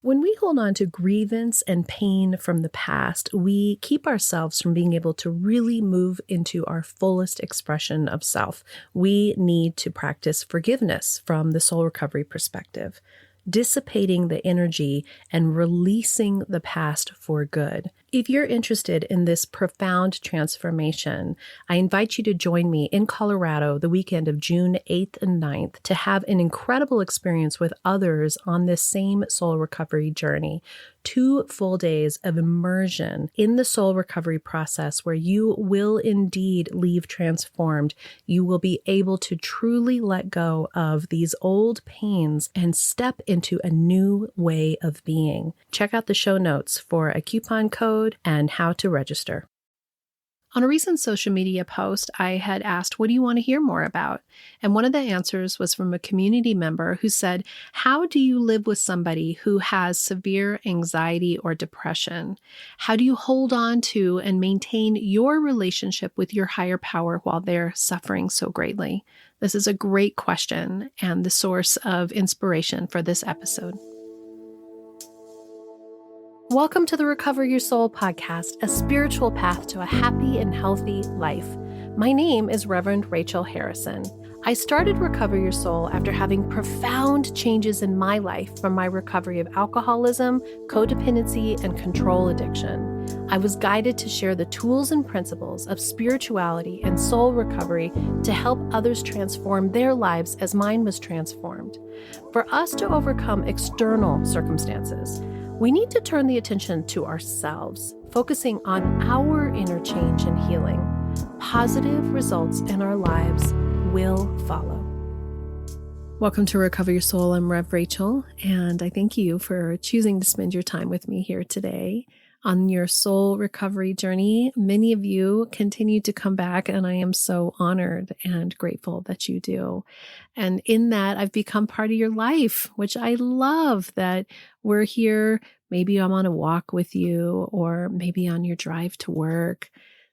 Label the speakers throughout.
Speaker 1: When we hold on to grievance and pain from the past, we keep ourselves from being able to really move into our fullest expression of self. We need to practice forgiveness from the soul recovery perspective, dissipating the energy and releasing the past for good. If you're interested in this profound transformation, I invite you to join me in Colorado the weekend of June 8th and 9th to have an incredible experience with others on this same soul recovery journey. 2 full days of immersion in the soul recovery process where you will indeed leave transformed. You will be able to truly let go of these old pains and step into a new way of being. Check out the show notes for a coupon code and how to register. On a recent social media post, I had asked, what do you want to hear more about? And one of the answers was from a community member who said, how do you live with somebody who has severe anxiety or depression? How do you hold on to and maintain your relationship with your higher power while they're suffering so greatly? This is a great question and the source of inspiration for this episode. Welcome to the Recover Your Soul podcast, a spiritual path to a happy and healthy life. My name is Reverend Rachel Harrison. I started Recover Your Soul after having profound changes in my life from my recovery of alcoholism, codependency, and control addiction. I was guided to share the tools and principles of spirituality and soul recovery to help others transform their lives as mine was transformed. For us to overcome external circumstances, we need to turn the attention to ourselves, focusing on our inner change and healing. Positive results in our lives will follow. Welcome to Recover Your Soul. I'm Rev Rachel, and I thank you for choosing to spend your time with me here today on your soul recovery journey. Many of you continue to come back, and I am so honored and grateful that you do. And in that, I've become part of your life, which I love that we're here. Maybe I'm on a walk with you, or maybe on your drive to work.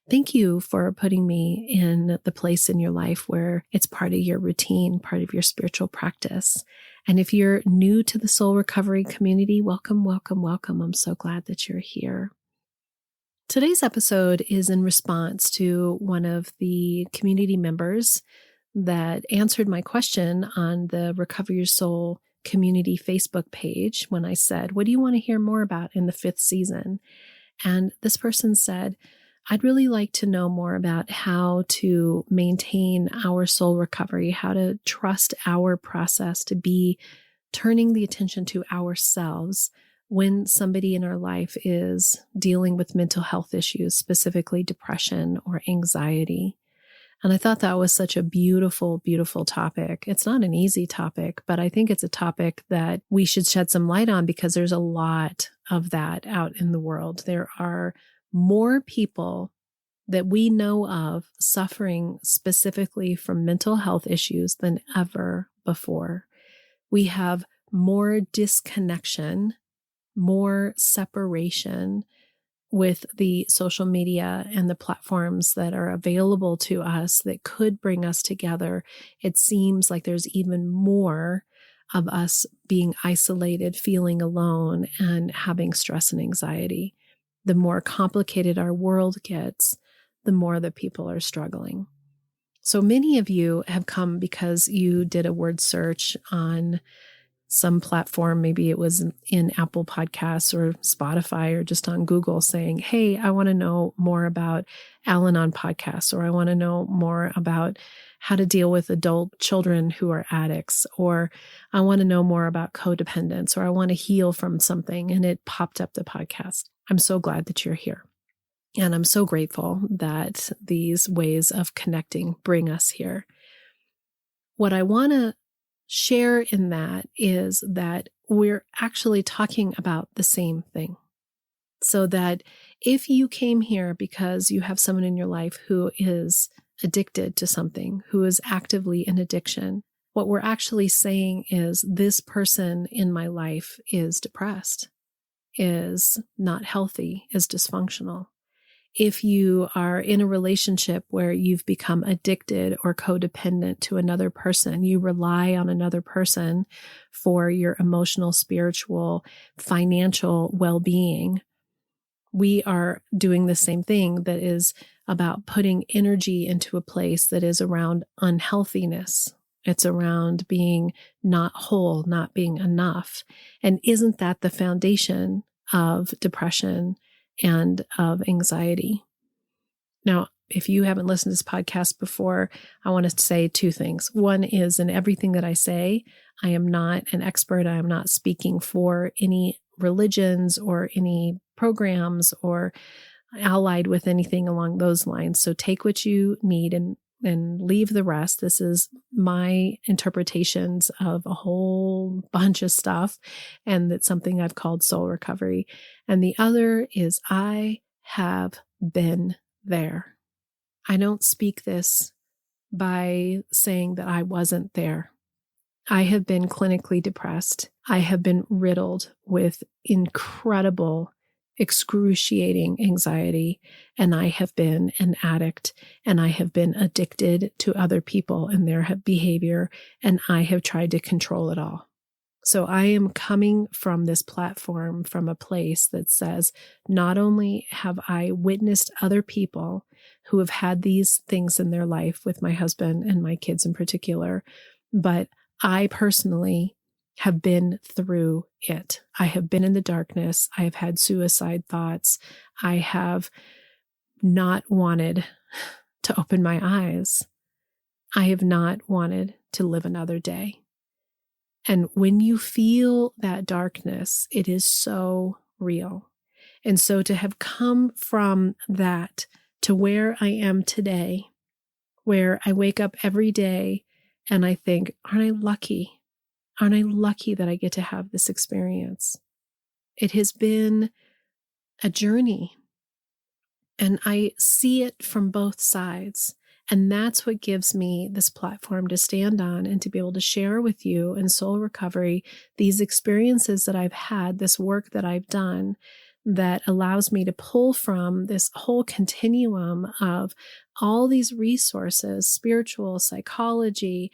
Speaker 1: Thank you for putting me in the place in your life where it's part of your routine, part of your spiritual practice. And if you're new to the soul recovery community, welcome, welcome, welcome. I'm so glad that you're here. Today's episode is in response to one of the community members that answered my question on the Recover Your Soul community Facebook page when I said, what do you want to hear more about in the 5th season? And this person said, I'd really like to know more about how to maintain our soul recovery, how to trust our process to be turning the attention to ourselves when somebody in our life is dealing with mental health issues, specifically depression or anxiety. And I thought that was such a beautiful, beautiful topic. It's not an easy topic, but I think it's a topic that we should shed some light on because there's a lot of that out in the world. There are more people that we know of suffering specifically from mental health issues than ever before. We have more disconnection, more separation with the social media and the platforms that are available to us that could bring us together. It seems like there's even more of us being isolated, feeling alone, and having stress and anxiety. The more complicated our world gets, the more that people are struggling. So many of you have come because you did a word search on some platform. Maybe it was in Apple Podcasts or Spotify or just on Google saying, hey, I want to know more about Al-Anon podcasts, or I want to know more about how to deal with adult children who are addicts, or I want to know more about codependence, or I want to heal from something. And it popped up the podcast. I'm so glad that you're here. And I'm so grateful that these ways of connecting bring us here. What I want to share in that is that we're actually talking about the same thing. So that if you came here because you have someone in your life who is addicted to something, who is actively in addiction, what we're actually saying is this person in my life is depressed, is not healthy, is dysfunctional. If you are in a relationship where you've become addicted or codependent to another person, you rely on another person for your emotional, spiritual, financial well-being, we are doing the same thing that is about putting energy into a place that is around unhealthiness. It's around being not whole, not being enough. And isn't that the foundation of depression and of anxiety? Now, if you haven't listened to this podcast before, I want to say two things. One is, in everything that I say, I am not an expert. I am not speaking for any religions or any programs or allied with anything along those lines. So take what you need and leave the rest. This is my interpretations of a whole bunch of stuff, and that's something I've called soul recovery. And the other is, I have been there. I don't speak this by saying that I wasn't there. I have been clinically depressed. I have been riddled with incredible, excruciating anxiety, and I have been an addict, and I have been addicted to other people and their behavior, and I have tried to control it all. So I am coming from this platform from a place that says, not only have I witnessed other people who have had these things in their life, with my husband and my kids in particular, but I personally have been through it. I have been in the darkness. I have had suicide thoughts. I have not wanted to open my eyes. I have not wanted to live another day. And when you feel that darkness, it is so real. And so to have come from that to where I am today, where I wake up every day and I think, aren't I lucky? Aren't I lucky that I get to have this experience? It has been a journey, and I see it from both sides. And that's what gives me this platform to stand on and to be able to share with you in soul recovery these experiences that I've had, this work that I've done, that allows me to pull from this whole continuum of all these resources, spiritual, psychology,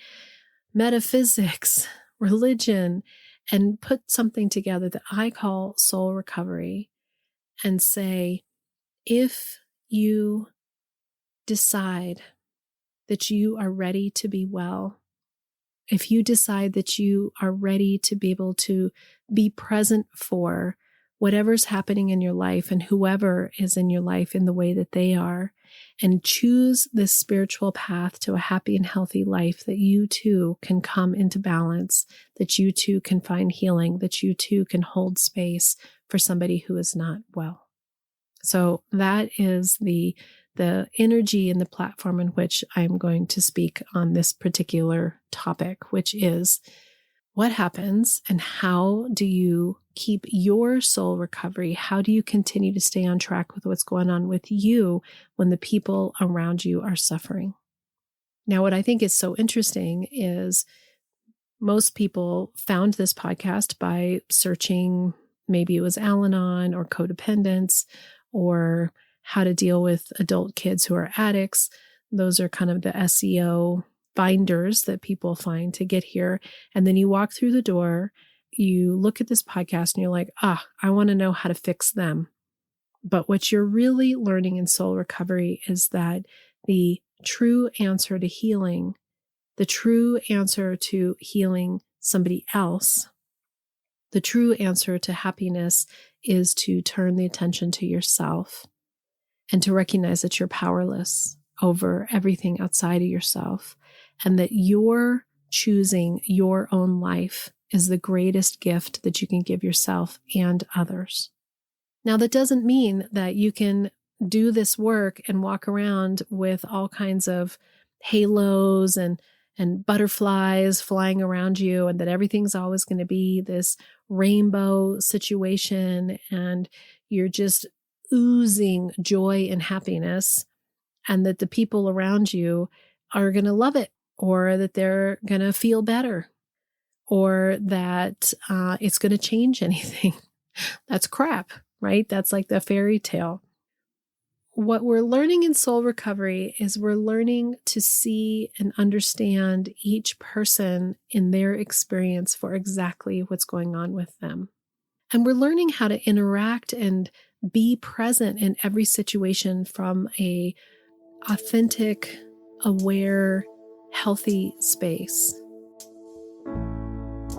Speaker 1: metaphysics, religion, and put something together that I call soul recovery, and say, if you decide that you are ready to be well, if you decide that you are ready to be able to be present for whatever's happening in your life and whoever is in your life in the way that they are, and choose this spiritual path to a happy and healthy life, that you too can come into balance, that you too can find healing, that you too can hold space for somebody who is not well. So that is the energy and the platform in which I'm going to speak on this particular topic, which is, what happens and how do you keep your soul recovery? How do you continue to stay on track with what's going on with you when the people around you are suffering? Now, what I think is so interesting is most people found this podcast by searching, maybe it was Al-Anon or codependence or how to deal with adult kids who are addicts. Those are kind of the SEO finders that people find to get here. And then you walk through the door, you look at this podcast and you're like, I want to know how to fix them. But what you're really learning in soul recovery is that the true answer to healing, the true answer to healing somebody else, the true answer to happiness is to turn the attention to yourself and to recognize that you're powerless over everything outside of yourself, and that your choosing your own life is the greatest gift that you can give yourself and others. Now, that doesn't mean that you can do this work and walk around with all kinds of halos and butterflies flying around you, and that everything's always going to be this rainbow situation and you're just oozing joy and happiness, and that the people around you are going to love it, or that they're going to feel better, or that it's going to change anything. That's crap, right? That's like the fairy tale. what we're learning in soul recovery is we're learning to see and understand each person in their experience for exactly what's going on with them. And we're learning how to interact and be present in every situation from a authentic, aware, healthy space.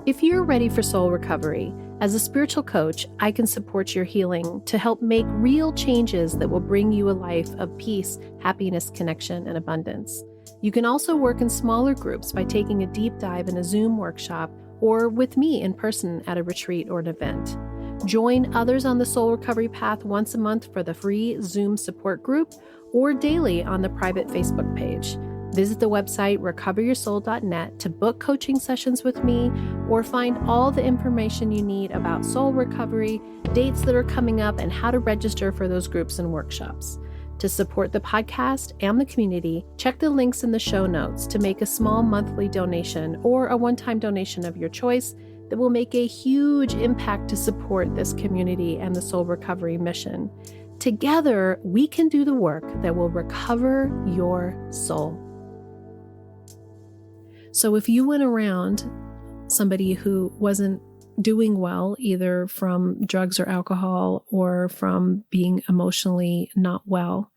Speaker 1: If you're ready for soul recovery, as a spiritual coach, I can support your healing to help make real changes that will bring you a life of peace, happiness, connection, and abundance. You can also work in smaller groups by taking a deep dive in a Zoom workshop or with me in person at a retreat or an event. Join others on the soul recovery path once a month for the free Zoom support group or daily on the private Facebook page. Visit the website recoveryoursoul.net to book coaching sessions with me or find all the information you need about soul recovery, dates that are coming up, and how to register for those groups and workshops. To support the podcast and the community, check the links in the show notes to make a small monthly donation or a one-time donation of your choice that will make a huge impact to support this community and the soul recovery mission. Together, we can do the work that will recover your soul. So if you went around somebody who wasn't doing well, either from drugs or alcohol or from being emotionally not well,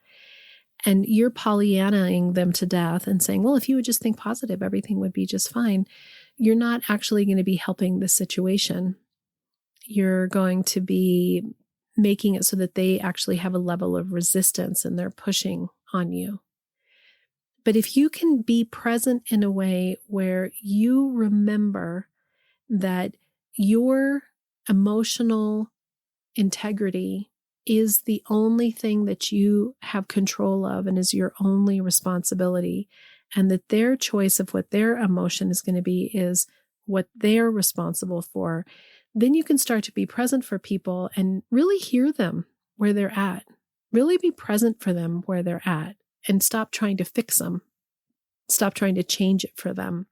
Speaker 1: and you're Pollyannaing them to death and saying, well, if you would just think positive, everything would be just fine, you're not actually going to be helping the situation. You're going to be making it so that they actually have a level of resistance and they're pushing on you. But if you can be present in a way where you remember that your emotional integrity is the only thing that you have control of and is your only responsibility, and that their choice of what their emotion is going to be is what they're responsible for, then you can start to be present for people and really hear them where they're at. Really be present for them where they're at and stop trying to fix them. Stop trying to change it for them.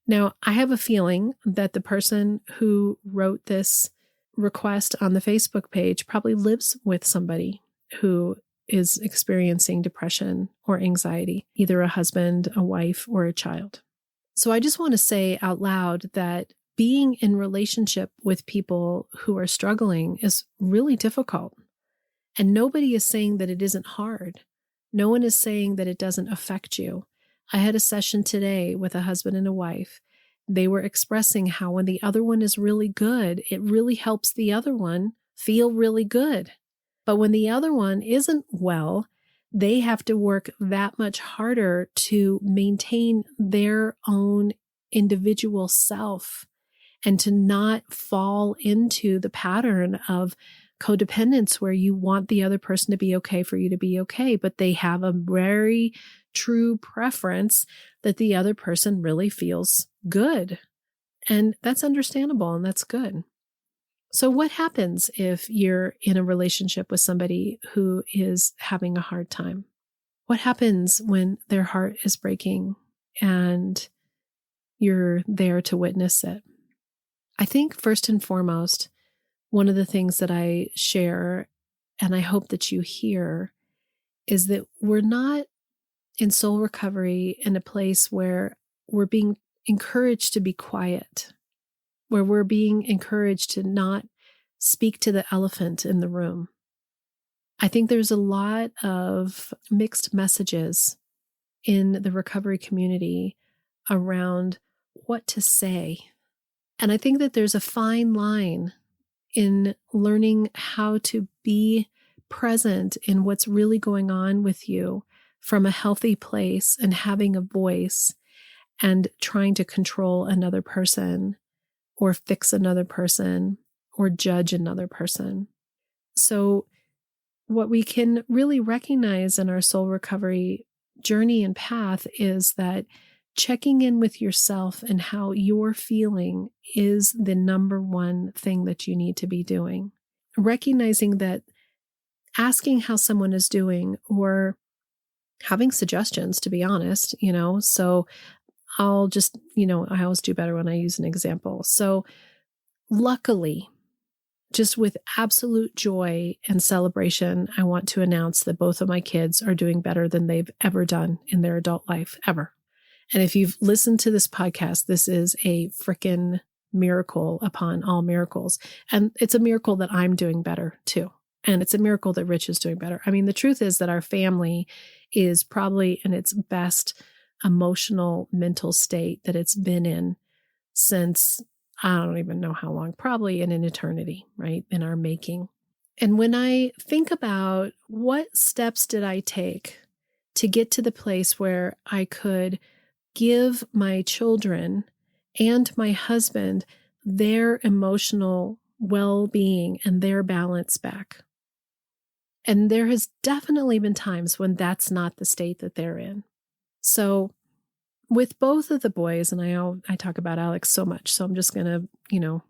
Speaker 1: Now, I have a feeling that the person who wrote this request on the Facebook page probably lives with somebody who is experiencing depression or anxiety, either a husband, a wife, or a child. So I just want to say out loud that being in relationship with people who are struggling is really difficult. And nobody is saying that it isn't hard. No one is saying that it doesn't affect you. I had a session today with a husband and a wife. They were expressing how when the other one is really good, it really helps the other one feel really good. But when the other one isn't well, they have to work that much harder to maintain their own individual self and to not fall into the pattern of codependence where you want the other person to be okay for you to be okay, but they have a very true preference that the other person really feels good. And that's understandable and that's good. So what happens if you're in a relationship with somebody who is having a hard time? What happens when their heart is breaking and you're there to witness it? I think first and foremost, one of the things that I share, and I hope that you hear, is that we're not in soul recovery in a place where we're being encouraged to be quiet, where we're being encouraged to not speak to the elephant in the room. I think there's a lot of mixed messages in the recovery community around what to say. And I think that there's a fine line in learning how to be present in what's really going on with you from a healthy place and having a voice and trying to control another person or fix another person or judge another person. So what we can really recognize in our soul recovery journey and path is that checking in with yourself and how you're feeling is the number one thing that you need to be doing. Recognizing that asking how someone is doing or having suggestions, to be honest, so I'll just, I always do better when I use an example. So luckily, just with absolute joy and celebration, I want to announce that both of my kids are doing better than they've ever done in their adult life, ever. And if you've listened to this podcast, this is a frickin' miracle upon all miracles. And it's a miracle that I'm doing better too. And it's a miracle that Rich is doing better. I mean, the truth is that our family is probably in its best emotional, mental state that it's been in since, I don't even know how long, probably in an eternity, right? In our making. And when I think about what steps did I take to get to the place where I could give my children and my husband their emotional well-being and their balance back. And there has definitely been times when that's not the state that they're in. So with both of the boys, and I talk about Alex so much, so I'm just going to,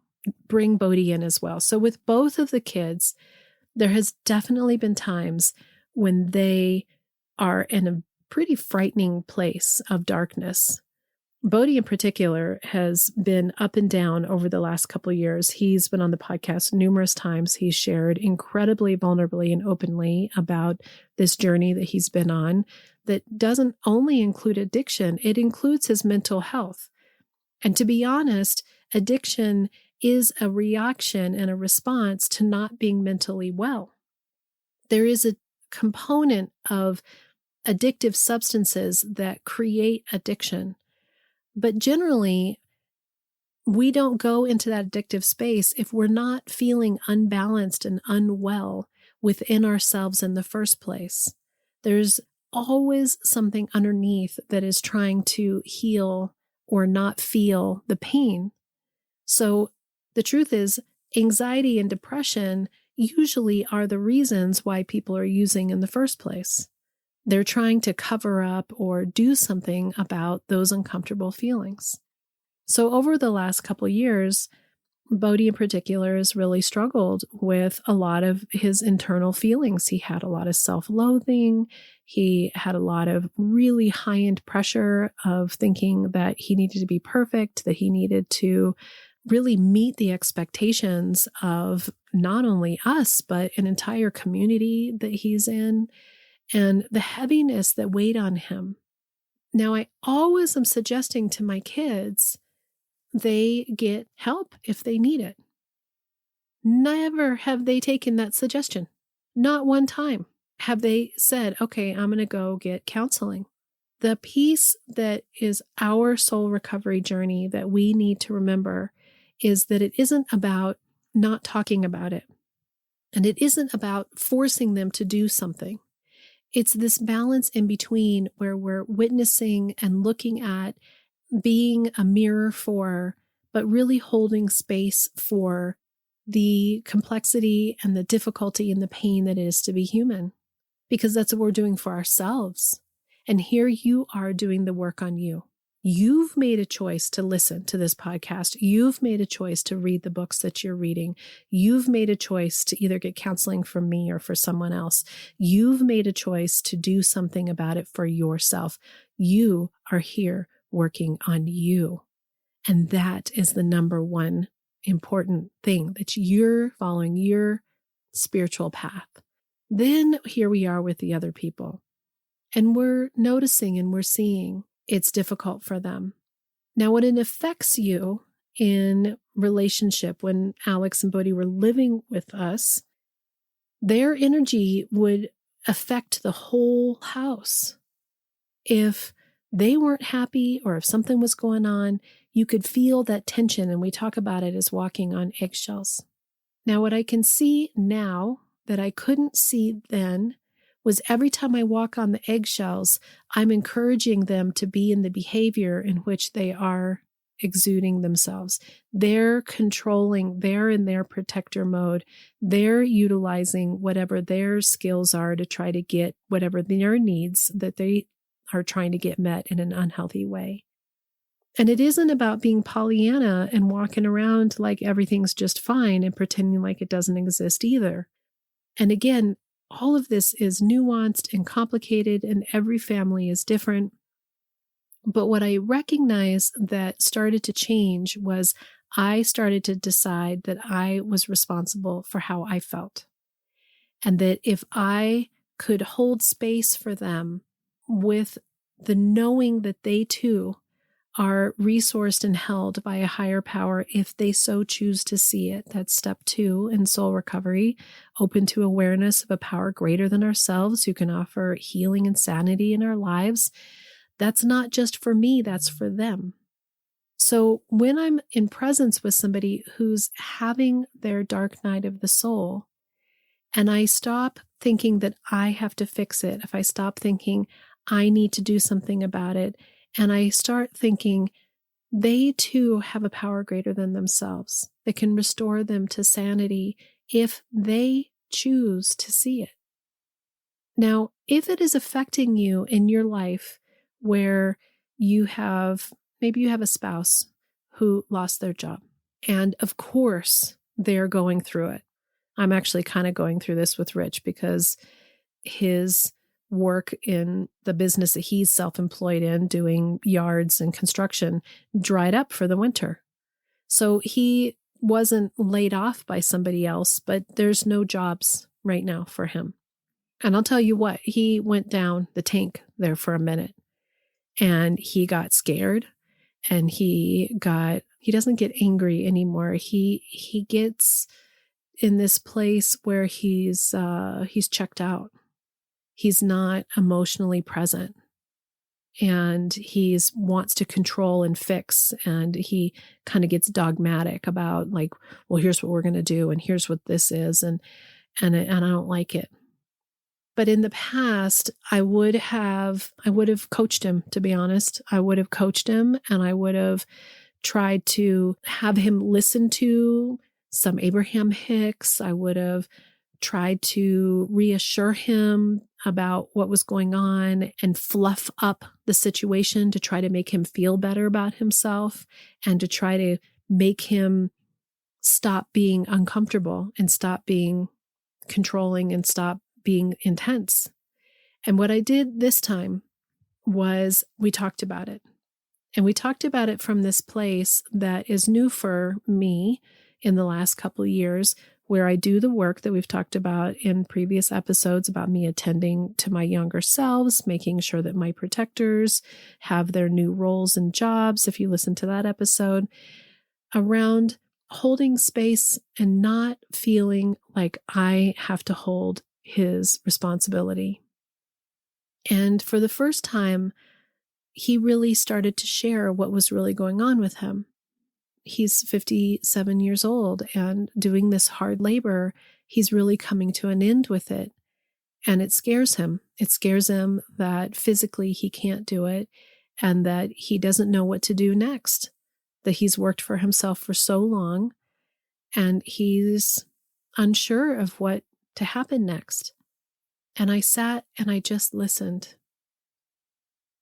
Speaker 1: bring Bodhi in as well. So with both of the kids, there has definitely been times when they are in a pretty frightening place of darkness. Bodhi in particular has been up and down over the last couple of years. He's been on the podcast numerous times. He's shared incredibly vulnerably and openly about this journey that he's been on that doesn't only include addiction, it includes his mental health. And to be honest, addiction is a reaction and a response to not being mentally well. There is a component of addictive substances that create addiction. But generally, we don't go into that addictive space if we're not feeling unbalanced and unwell within ourselves in the first place. There's always something underneath that is trying to heal or not feel the pain. So the truth is, anxiety and depression usually are the reasons why people are using in the first place. They're trying to cover up or do something about those uncomfortable feelings. So over the last couple of years, Bodhi in particular has really struggled with a lot of his internal feelings. He had a lot of self-loathing. He had a lot of really high-end pressure of thinking that he needed to be perfect, that he needed to really meet the expectations of not only us, but an entire community that he's in, and the heaviness that weighed on him. Now, I always am suggesting to my kids, they get help if they need it. Never have they taken that suggestion. Not one time have they said, okay, I'm going to go get counseling. The piece that is our soul recovery journey that we need to remember is that it isn't about not talking about it. And it isn't about forcing them to do something. It's this balance in between where we're witnessing and looking at, being a mirror for, but really holding space for the complexity and the difficulty and the pain that it is to be human. Because that's what we're doing for ourselves. And here you are doing the work on you. You've made a choice to listen to this podcast. You've made a choice to read the books that you're reading. You've made a choice to either get counseling from me or for someone else. You've made a choice to do something about it for yourself. You are here working on you. And that is the number one important thing, that you're following your spiritual path. Then here we are with the other people. And we're noticing and we're seeing it's difficult for them. Now, when it affects you in relationship, when Alex and Bodhi were living with us, their energy would affect the whole house. If they weren't happy or if something was going on, you could feel that tension, and we talk about it as walking on eggshells. Now, what I can see now that I couldn't see then was every time I walk on the eggshells, I'm encouraging them to be in the behavior in which they are exuding themselves. They're controlling, they're in their protector mode. They're utilizing whatever their skills are to try to get whatever their needs that they are trying to get met in an unhealthy way. And it isn't about being Pollyanna and walking around like everything's just fine and pretending like it doesn't exist either. And again, all of this is nuanced and complicated, and every family is different. But what I recognized that started to change was I started to decide that I was responsible for how I felt. And that if I could hold space for them with the knowing that they too are resourced and held by a higher power if they so choose to see it. That's step 2 in soul recovery, open to awareness of a power greater than ourselves who can offer healing and sanity in our lives. That's not just for me, that's for them. So when I'm in presence with somebody who's having their dark night of the soul, and I stop thinking that I have to fix it, if I stop thinking I need to do something about it, and I start thinking they too have a power greater than themselves that can restore them to sanity if they choose to see it. Now, if it is affecting you in your life where maybe you have a spouse who lost their job, and of course they're going through it. I'm actually kind of going through this with Rich because his work in the business that he's self-employed in, doing yards and construction, dried up for the winter. So he wasn't laid off by somebody else, but there's no jobs right now for him. And I'll tell you what, he went down the tank there for a minute and he got scared and he doesn't get angry anymore. He gets in this place where he's checked out. He's not emotionally present and he wants to control and fix. And he kind of gets dogmatic about like, well, here's what we're going to do. And here's what this is. And I don't like it. But in the past, I would have coached him, to be honest. I would have coached him and I would have tried to have him listen to some Abraham Hicks. I would have tried to reassure him about what was going on and fluff up the situation to try to make him feel better about himself and to try to make him stop being uncomfortable and stop being controlling and stop being intense. And what I did this time was we talked about it. And we talked about it from this place that is new for me in the last couple of years, where I do the work that we've talked about in previous episodes about me attending to my younger selves, making sure that my protectors have their new roles and jobs. If you listen to that episode, around holding space and not feeling like I have to hold his responsibility. And for the first time, he really started to share what was really going on with him. He's 57 years old and doing this hard labor. He's really coming to an end with it. And it scares him. It scares him that physically he can't do it and that he doesn't know what to do next, that he's worked for himself for so long and he's unsure of what to happen next. And I sat and I just listened.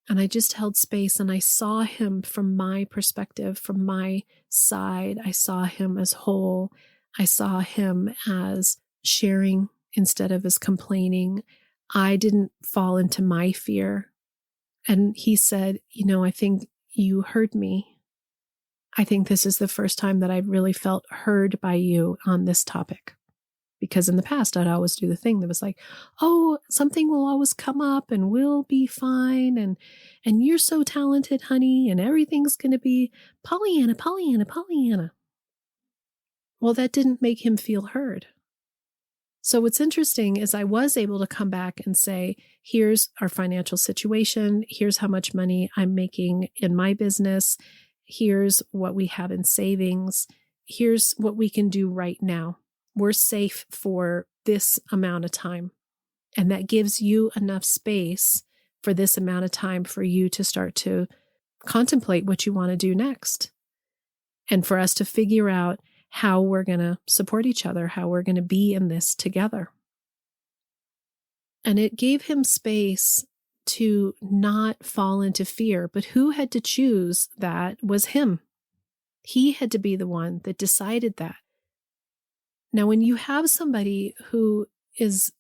Speaker 1: And I just held space and I saw him from my perspective, from my side. I saw him as whole. I saw him as sharing instead of as complaining. I didn't fall into my fear. And he said, I think you heard me. I think this is the first time that I've really felt heard by you on this topic. Because in the past, I'd always do the thing that was like, oh, something will always come up and we'll be fine. And you're so talented, honey, and everything's going to be Pollyanna, Pollyanna, Pollyanna. Well, that didn't make him feel heard. So what's interesting is I was able to come back and say, here's our financial situation. Here's how much money I'm making in my business. Here's what we have in savings. Here's what we can do right now. We're safe for this amount of time. And that gives you enough space for this amount of time for you to start to contemplate what you want to do next. And for us to figure out how we're going to support each other, how we're going to be in this together. And it gave him space to not fall into fear. But who had to choose that was him. He had to be the one that decided that. Now, when you have somebody who is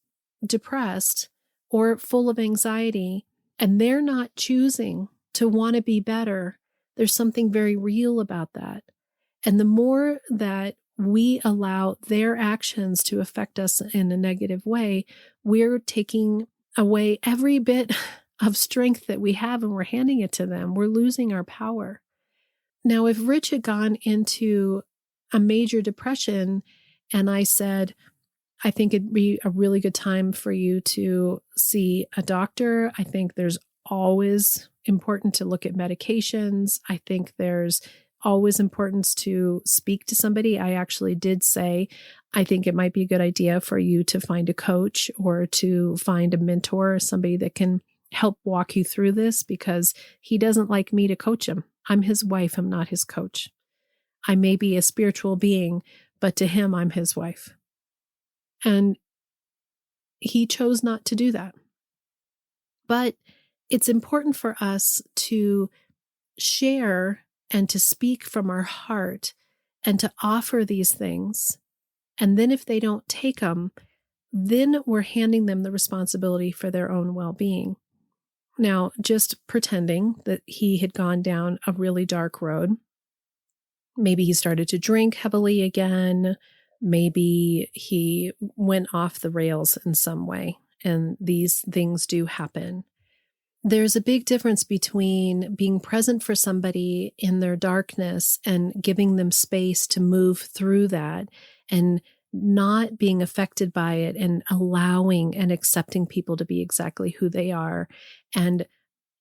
Speaker 1: depressed or full of anxiety and they're not choosing to want to be better, there's something very real about that. And the more that we allow their actions to affect us in a negative way, we're taking away every bit of strength that we have and we're handing it to them. We're losing our power. Now, if Rich had gone into a major depression and I said, I think it'd be a really good time for you to see a doctor. I think there's always important to look at medications. I think there's always importance to speak to somebody. I actually did say, I think it might be a good idea for you to find a coach or to find a mentor, somebody that can help walk you through this, because he doesn't like me to coach him. I'm his wife. I'm not his coach. I may be a spiritual being, but to him, I'm his wife. And he chose not to do that. But it's important for us to share and to speak from our heart and to offer these things. And then if they don't take them, then we're handing them the responsibility for their own well-being. Now, just pretending that he had gone down a really dark road. Maybe he started to drink heavily again. Maybe he went off the rails in some way, and these things do happen. There's a big difference between being present for somebody in their darkness and giving them space to move through that and not being affected by it and allowing and accepting people to be exactly who they are. And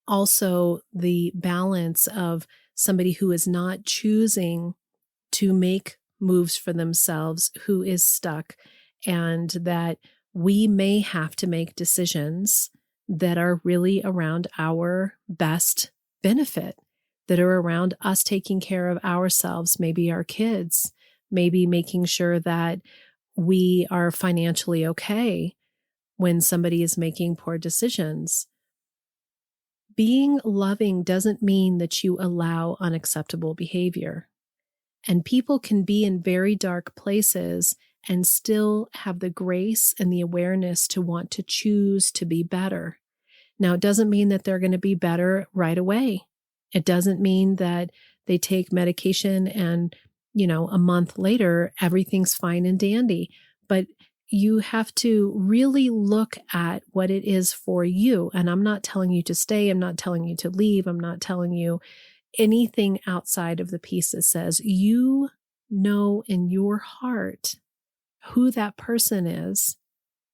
Speaker 1: also the balance of somebody who is not choosing to make moves for themselves, who is stuck, and that we may have to make decisions that are really around our best benefit, that are around us taking care of ourselves, maybe our kids, maybe making sure that we are financially okay when somebody is making poor decisions. Being loving doesn't mean that you allow unacceptable behavior. And people can be in very dark places and still have the grace and the awareness to want to choose to be better. Now, it doesn't mean that they're going to be better right away. It doesn't mean that they take medication and, a month later, everything's fine and dandy. But you have to really look at what it is for you. And I'm not telling you to stay. I'm not telling you to leave. I'm not telling you anything outside of the piece that says you know in your heart who that person is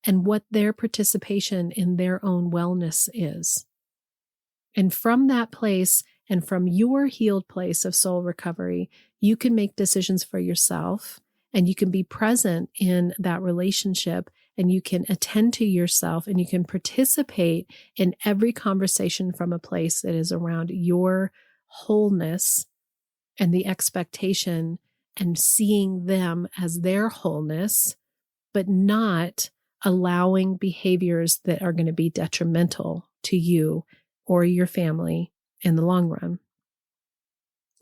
Speaker 1: and what their participation in their own wellness is. And from that place and from your healed place of soul recovery, you can make decisions for yourself and you can be present in that relationship and you can attend to yourself and you can participate in every conversation from a place that is around your wholeness and the expectation and seeing them as their wholeness, but not allowing behaviors that are going to be detrimental to you or your family in the long run.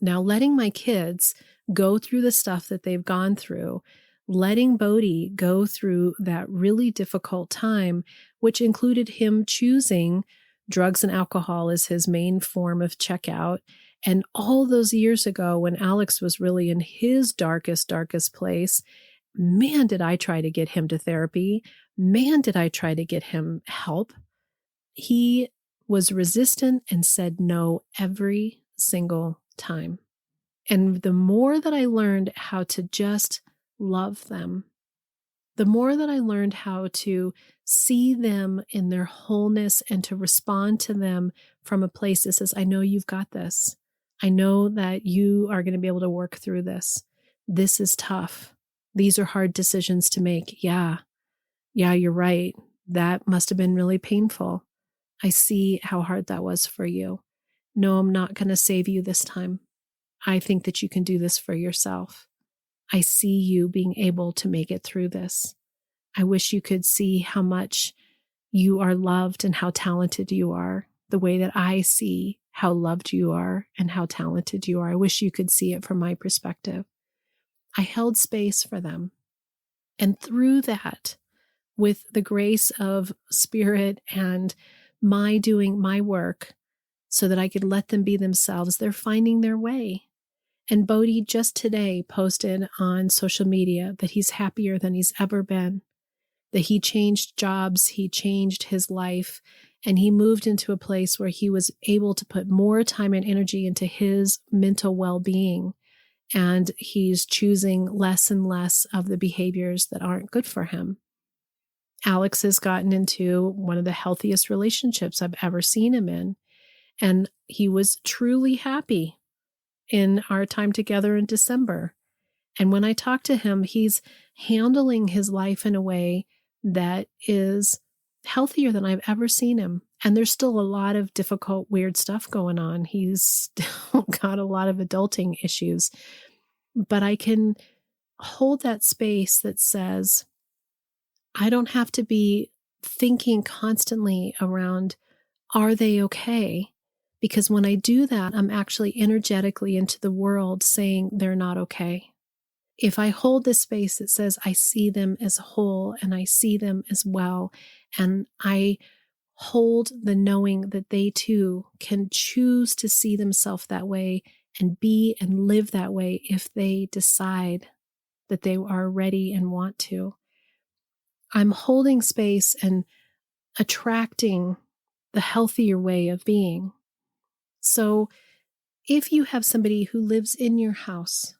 Speaker 1: Now, letting my kids go through the stuff that they've gone through, letting Bodhi go through that really difficult time, which included him choosing drugs and alcohol as his main form of checkout. And all those years ago, when Alex was really in his darkest place, man, did I try to get him to therapy. Man, did I try to get him help. He was resistant and said no every single time. And the more that I learned how to just love them, the more that I learned how to see them in their wholeness and to respond to them from a place that says, I know you've got this. I know that you are going to be able to work through this. This is tough. These are hard decisions to make. Yeah, you're right. That must have been really painful. I see how hard that was for you. No, I'm not going to save you this time. I think that you can do this for yourself. I see you being able to make it through this. I wish you could see how much you are loved and how talented you are, the way that I see how loved you are and how talented you are. I wish you could see it from my perspective. I held space for them. And through that, with the grace of spirit and my doing my work so that I could let them be themselves, they're finding their way. And Bodhi just today posted on social media that he's happier than he's ever been, that he changed jobs, he changed his life, and he moved into a place where he was able to put more time and energy into his mental well-being. And he's choosing less and less of the behaviors that aren't good for him. Alex has gotten into one of the healthiest relationships I've ever seen him in. And he was truly happy in our time together in December. And when I talk to him, he's handling his life in a way that is healthier than I've ever seen him. And there's still a lot of difficult, weird stuff going on. He's still got a lot of adulting issues. But I can hold that space that says, I don't have to be thinking constantly around, are they okay? Because when I do that, I'm actually energetically into the world saying they're not okay. If I hold this space that says I see them as whole and I see them as well, and I hold the knowing that they too can choose to see themselves that way and be and live that way if they decide that they are ready and want to. I'm holding space and attracting the healthier way of being. So if you have somebody who lives in your house,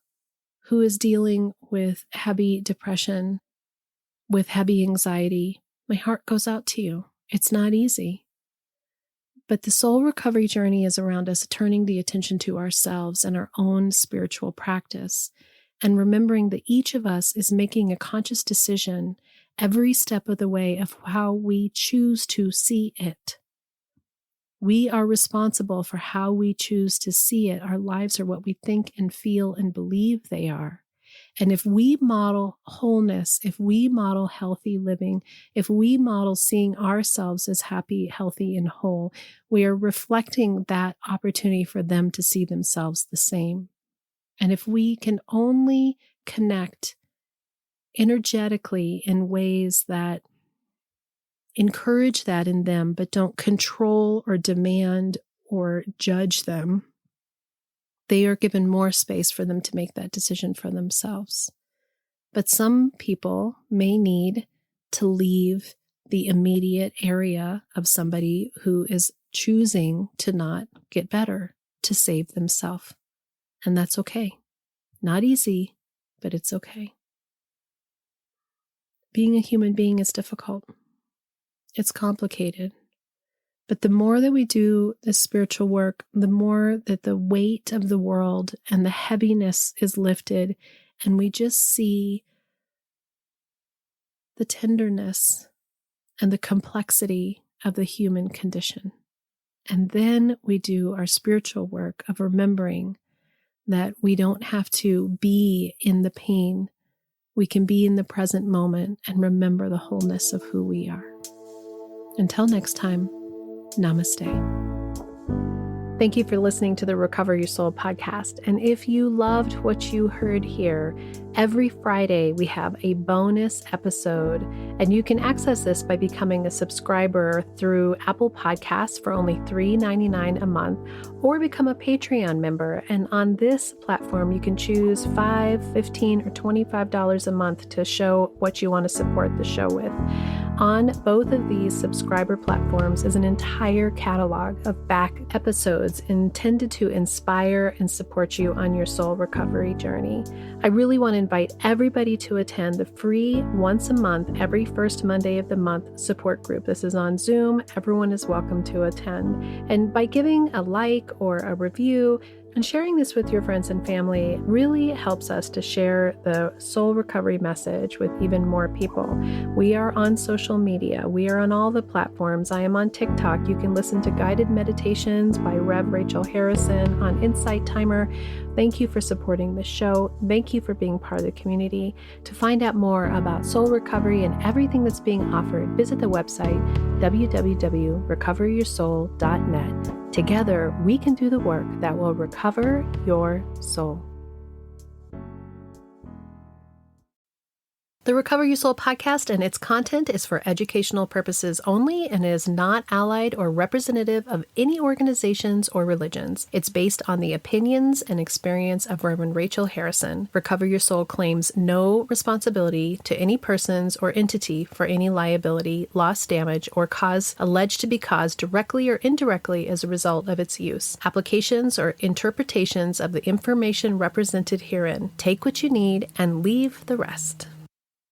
Speaker 1: who is dealing with heavy depression, with heavy anxiety, my heart goes out to you. It's not easy. But the soul recovery journey is around us turning the attention to ourselves and our own spiritual practice, and remembering that each of us is making a conscious decision every step of the way of how we choose to see it. We are responsible for how we choose to see it. Our lives are what we think and feel and believe they are. And if we model wholeness, if we model healthy living, if we model seeing ourselves as happy, healthy, and whole, we are reflecting that opportunity for them to see themselves the same. And if we can only connect energetically in ways that encourage that in them, but don't control or demand or judge them, they are given more space for them to make that decision for themselves. But some people may need to leave the immediate area of somebody who is choosing to not get better, to save themselves. And that's okay. Not easy, but it's okay. Being a human being is difficult. It's complicated. But the more that we do this spiritual work, the more that the weight of the world and the heaviness is lifted, and we just see the tenderness and the complexity of the human condition. And then we do our spiritual work of remembering that we don't have to be in the pain. We can be in the present moment and remember the wholeness of who we are. Until next time, namaste. Thank you for listening to the Recover Your Soul podcast. And if you loved what you heard here, every Friday we have a bonus episode, and you can access this by becoming a subscriber through Apple Podcasts for only $3.99 a month, or become a Patreon member. And on this platform, you can choose $5, $15, or $25 a month to show what you want to support the show with. On both of these subscriber platforms is an entire catalog of back episodes intended to inspire and support you on your soul recovery journey. I really want to invite everybody to attend the free once a month, every first Monday of the month support group. This is on Zoom. Everyone is welcome to attend. And by giving a like or a review, and sharing this with your friends and family really helps us to share the soul recovery message with even more people. We are on social media. We are on all the platforms. I am on TikTok. You can listen to guided meditations by Rev Rachel Harrison on Insight Timer. Thank you for supporting the show. Thank you for being part of the community. To find out more about soul recovery and everything that's being offered, visit the website www.recoveryoursoul.net. Together, we can do the work that will recover your soul. The Recover Your Soul podcast and its content is for educational purposes only and is not allied or representative of any organizations or religions. It's based on the opinions and experience of Reverend Rachel Harrison. Recover Your Soul claims no responsibility to any persons or entity for any liability, loss, damage, or cause alleged to be caused directly or indirectly as a result of its use. Applications or interpretations of the information represented herein. Take what you need and leave the rest.